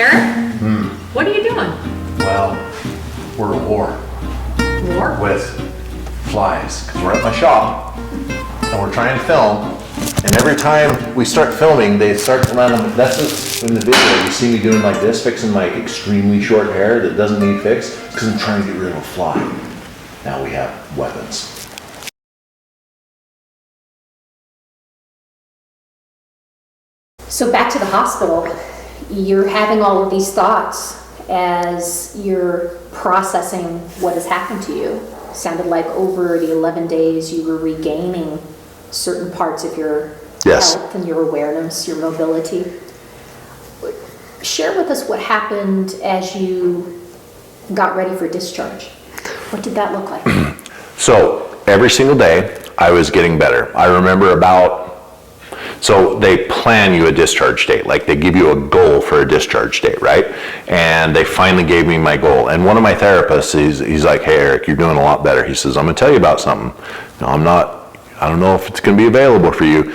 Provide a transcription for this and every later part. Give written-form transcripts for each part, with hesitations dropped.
Eric? What are you doing? Well, we're at war War? with flies, because we're at my shop, and we're trying to film, and every time we start filming, they start to land on, that's just in the video, you see me doing like this, fixing my extremely short hair that doesn't need fixed, because I'm trying to get rid of a fly. Now we have weapons. So back to the hospital, you're having all of these thoughts as you're processing what has happened to you. Sounded like over the 11 days you were regaining certain parts of your health and your awareness, your mobility. Share with us what happened as you got ready for discharge. What did that look like? So every single day I was getting better. I remember so they plan you a discharge date, like they give you a goal for a discharge date, right? And they finally gave me my goal. And one of my therapists, he's like, hey Eric, you're doing a lot better. He says, I'm gonna tell you about something. No, I don't know if it's gonna be available for you,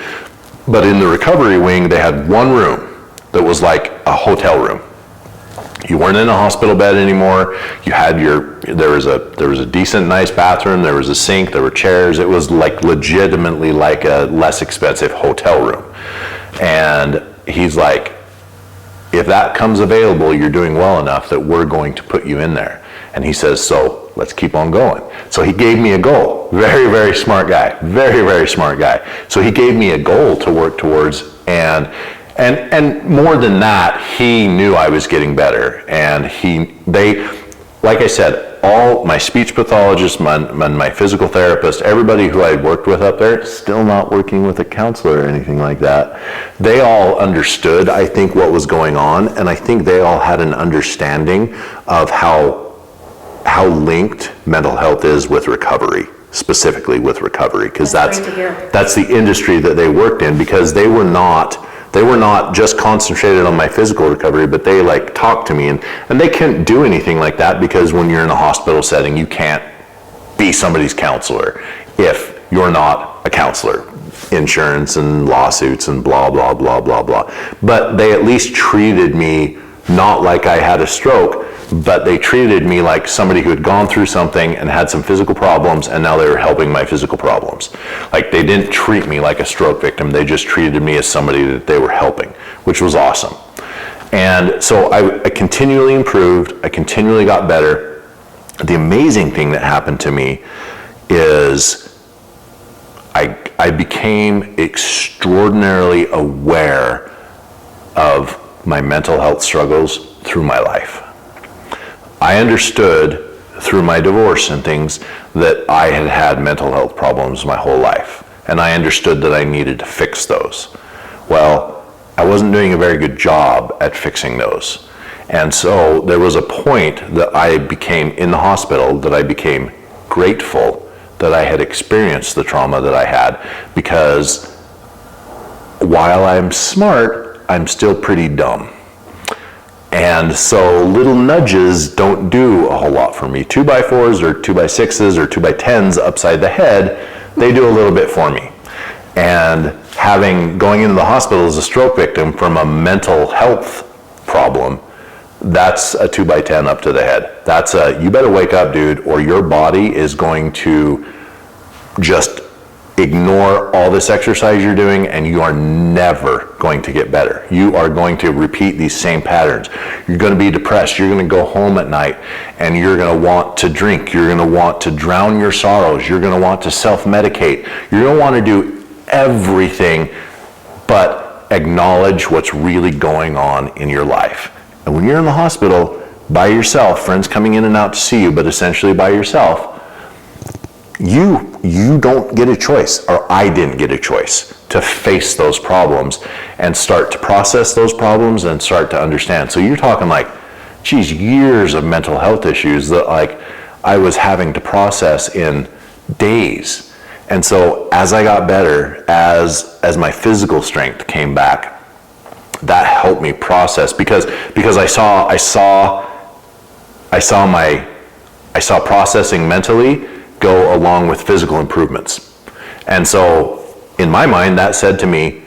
but in the recovery wing, they had one room that was like a hotel room. You weren't in a hospital bed anymore. You had there was a decent, nice bathroom. There was a sink. There were chairs. It was like legitimately like a less expensive hotel room. And he's like, if that comes available, you're doing well enough that we're going to put you in there. And he says, so let's keep on going. So he gave me a goal. Very, very smart guy. Very, very smart guy. So he gave me a goal to work towards, and more than that, he knew I was getting better. And like I said, all my speech pathologist, my physical therapist, everybody who I worked with up there, still not working with a counselor or anything like that, they all understood, I think, what was going on. And I think they all had an understanding of how linked mental health is with recovery, specifically with recovery, because that's the industry that they worked in, because they were not just concentrated on my physical recovery, but they like talked to me, and they couldn't do anything like that, because when you're in a hospital setting, you can't be somebody's counselor if you're not a counselor. Insurance and lawsuits and blah, blah, blah, blah, blah. But they at least treated me not like I had a stroke, but they treated me like somebody who had gone through something and had some physical problems, and now they were helping my physical problems. Like, they didn't treat me like a stroke victim, they just treated me as somebody that they were helping, which was awesome. And so I continually improved, I continually got better. The amazing thing that happened to me is I became extraordinarily aware of my mental health struggles through my life. I understood through my divorce and things that I had had mental health problems my whole life, and I understood that I needed to fix those. Well, I wasn't doing a very good job at fixing those. And so there was a point that I became in the hospital that I became grateful that I had experienced the trauma that I had, because while I'm smart, I'm still pretty dumb. And so little nudges don't do a whole lot for me. 2x4s or 2x6s or 2x10s upside the head, they do a little bit for me. And going into the hospital as a stroke victim from a mental health problem, that's a 2x10 up to the head. That's you better wake up, dude, or your body is going to just ignore all this exercise you're doing, and you are never going to get better. You are going to repeat these same patterns. You're going to be depressed. You're going to go home at night and you're going to want to drink. You're going to want to drown your sorrows. You're going to want to self-medicate. You're going to want to do everything but acknowledge what's really going on in your life. And when you're in the hospital by yourself, friends coming in and out to see you, but essentially by yourself, you don't get a choice, or I didn't get a choice to face those problems and start to process those problems and start to understand. So you're talking like, geez, years of mental health issues that like I was having to process in days. And so as I got better, as my physical strength came back, that helped me process, because I saw processing mentally go along with physical improvements. And so in my mind, that said to me,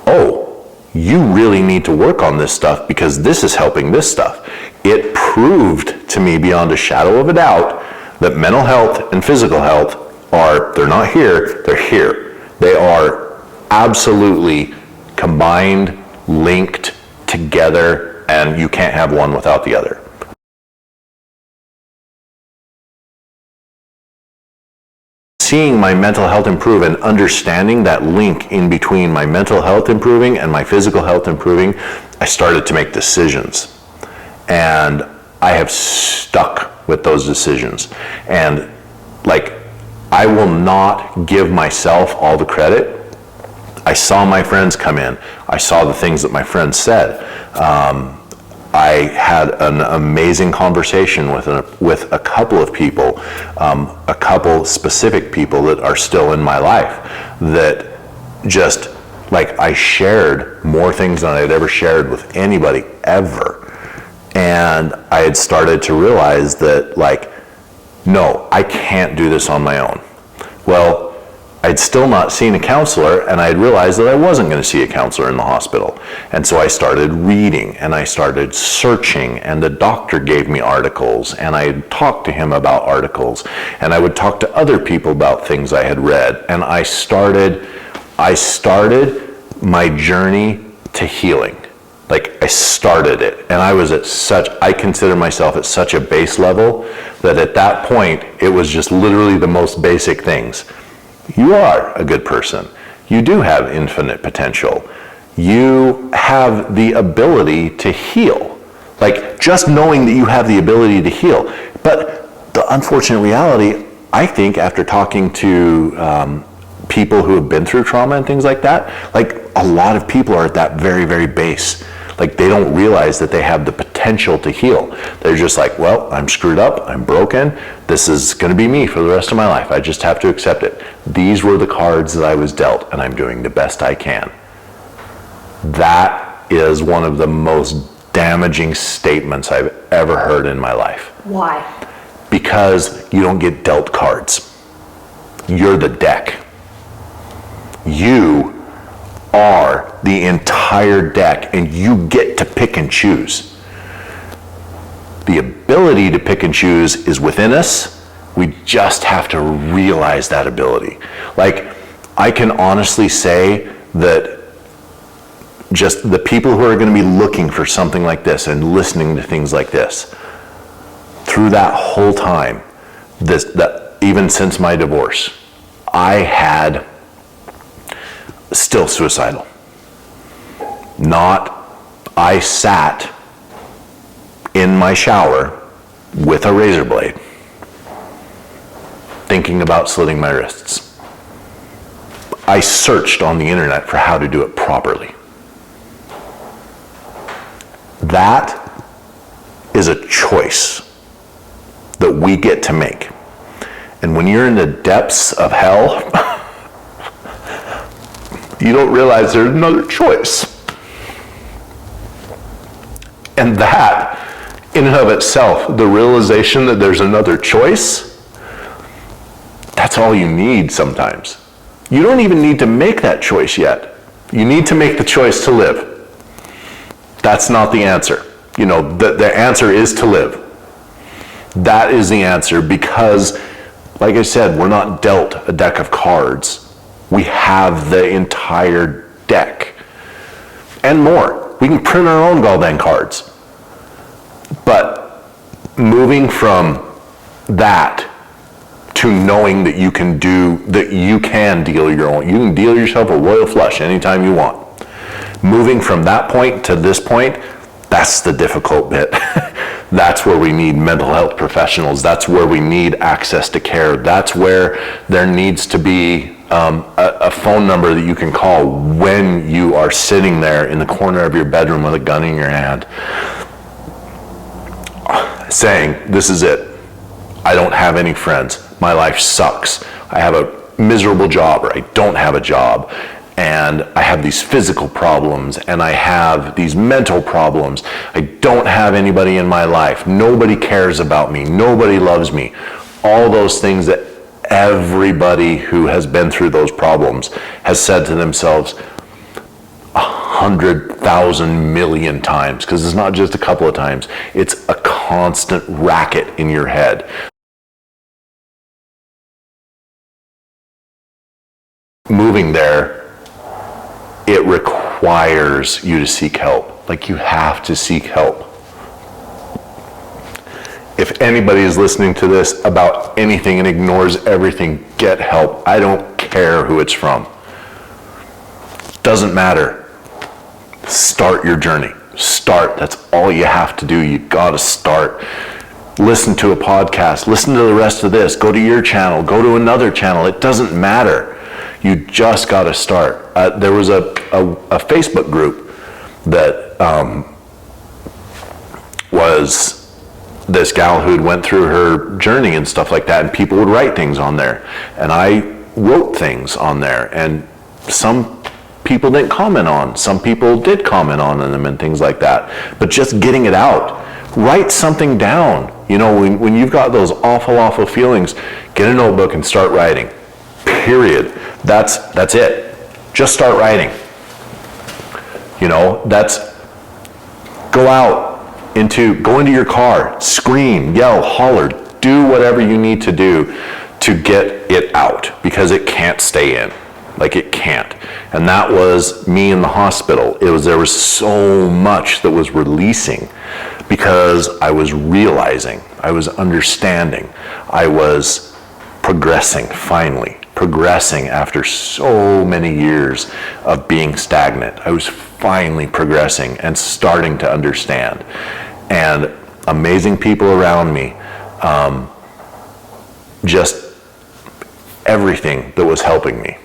oh, you really need to work on this stuff because this is helping this stuff. It proved to me beyond a shadow of a doubt that mental health and physical health they're not here, they're here. They are absolutely combined, linked together, and you can't have one without the other. Seeing my mental health improve and understanding that link in between my mental health improving and my physical health improving, I started to make decisions. And I have stuck with those decisions. And I will not give myself all the credit. I saw my friends come in. I saw the things that my friends said. I had an amazing conversation with a couple of people, a couple specific people that are still in my life, that just I shared more things than I'd ever shared with anybody ever. And I had started to realize that no, I can't do this on my own. Well, I'd still not seen a counselor, and I had realized that I wasn't going to see a counselor in the hospital. And so I started reading, and I started searching, and the doctor gave me articles, and I talked to him about articles, and I would talk to other people about things I had read, and I started my journey to healing. I started it, and I consider myself at such a base level that at that point, it was just literally the most basic things. You are a good person. You do have infinite potential. You have the ability to heal. Just knowing that you have the ability to heal. But the unfortunate reality, I think, after talking to people who have been through trauma and things like that, a lot of people are at that very, very base. They don't realize that they have the potential to heal. They're just well, I'm screwed up, I'm broken, this is gonna be me for the rest of my life. I just have to accept it. These were the cards that I was dealt, and I'm doing the best I can. That is one of the most damaging statements I've ever heard in my life. Why? Because you don't get dealt cards. You're the deck. You are the entire deck, and you get to pick and choose. The ability to pick and choose is within us. We just have to realize that ability. I can honestly say that just the people who are going to be looking for something like this and listening to things like this, through that whole time, even since my divorce, I had still suicidal. I sat in my shower with a razor blade, thinking about slitting my wrists. I searched on the internet for how to do it properly. That is a choice that we get to make. And when you're in the depths of hell, you don't realize there's another choice. And that, in and of itself, the realization that there's another choice, that's all you need sometimes. You don't even need to make that choice yet. You need to make the choice to live. That's not the answer. The answer is to live. That is the answer, because, like I said, we're not dealt a deck of cards. We have the entire deck and more. We can print our own goddamn cards. But moving from that to knowing that you can deal your own, you can deal yourself a royal flush anytime you want. Moving from that point to this point, that's the difficult bit. That's where we need mental health professionals. That's where we need access to care. That's where there needs to be a phone number that you can call when you are sitting there in the corner of your bedroom with a gun in your hand, saying, this is it. I don't have any friends. My life sucks. I have a miserable job, or I don't have a job. And I have these physical problems, and I have these mental problems. I don't have anybody in my life. Nobody cares about me. Nobody loves me. All those things that everybody who has been through those problems has said to themselves 100 100,000 million times, because it's not just a couple of times. It's a constant racket in your head. Moving there, it requires you to seek help. Like, you have to seek help. If anybody is listening to this about anything and ignores everything, get help. I don't care who it's from. Doesn't matter. Start your journey. Start. That's all you have to do. You gotta start. Listen to a podcast. Listen to the rest of this. Go to your channel. Go to another channel. It doesn't matter. You just gotta start. There was a Facebook group that was this gal who'd went through her journey and stuff like that, and people would write things on there. And I wrote things on there, and some people didn't comment on. Some people did comment on them and things like that. But just getting it out. Write something down. You know, when you've got those awful feelings, get a notebook and start writing. Period. That's it. Just start writing. You know, go into your car, scream, yell, holler, do whatever you need to do to get it out, because it can't stay in. Like, it can't. And that was me in the hospital. There was so much that was releasing, because I was realizing, I was understanding, I was progressing, finally. Progressing after so many years of being stagnant. I was finally progressing and starting to understand. And amazing people around me, just everything that was helping me.